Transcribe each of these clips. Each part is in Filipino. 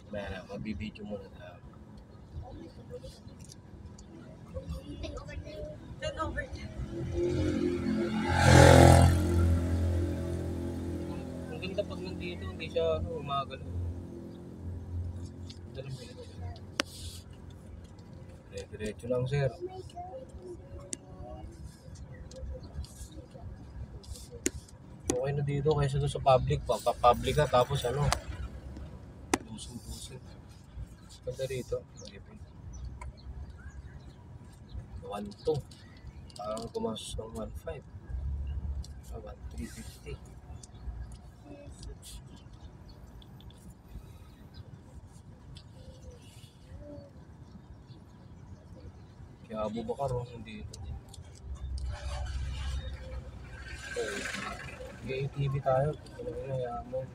May mabibidyo muna na. 10/10. Ang ganda pag nandito, hindi siya umagalaw. Diretso lang, sir. Okay na dito kaysa doon sa public. Public ka tapos ano, dusin-dusin. Ganda rito. 1.2. Parang gumastos ng 1.5. 1.350. Kaya Abu Bakar, hindi ito. TV tayo. Mayaman.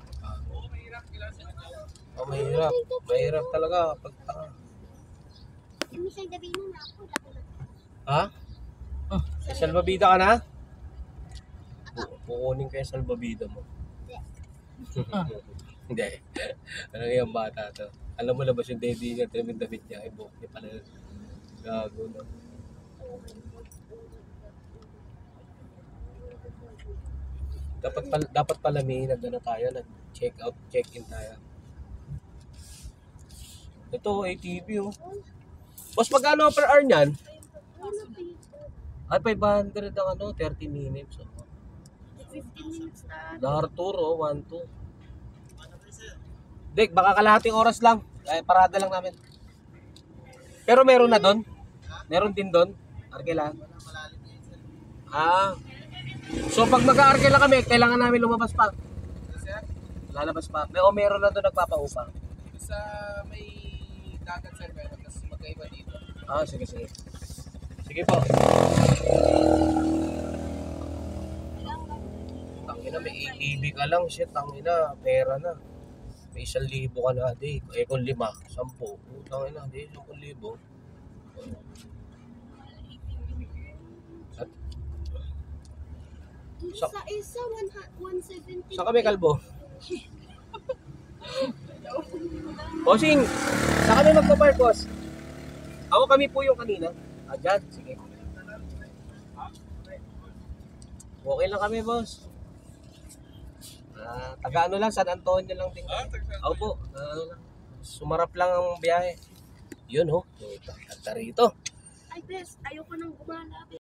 Mahirap. Mahirap talaga pag Ha? Sa salbabida ka na? Kukunin ko yung salbabida mo. Hindi. Ano yung bata to? Alam mo labas yung daddy niya, trim yung damit niya, ay buhok niya pala. Gago na. Dapat pala may nag-ano tayo, nag-check out, check-in tayo. Ito, ATV oh. Boss, magkano per hour niyan? Ay, 500 ang ano, 30 minutes. Oh. 15 minutes na. Dartour, 1-2. Dek, baka kalahating oras lang. Ay, parada lang namin. Pero meron na doon? Meron din doon? Arkela? Ah. So, pag mag-aarkela kami, kailangan namin lumabas pa. Lalabas pa. Meron na doon nagpapaupa. Sa may dagat sir, meron. Tapos magkaiba dito. Ah, sige, sige. Sige po. Tangina, may ATV ka lang. Shit, tangina, pera na. May 1,000 ka na, di. Eh, kung 5, 10. Tangina, di, 10,000. At, Isa 170. saan kami, Kalbo? Bossing, saan kami magpapark, boss? Ako kami po yung kanina. Ah, dyan, sige. Okay lang kami, boss. Taga ano lang, San Antonio lang din. Ako po, sumarap lang ang biyahe. Yun ho, ganda rito. Ay, bes, ayoko nang gumala.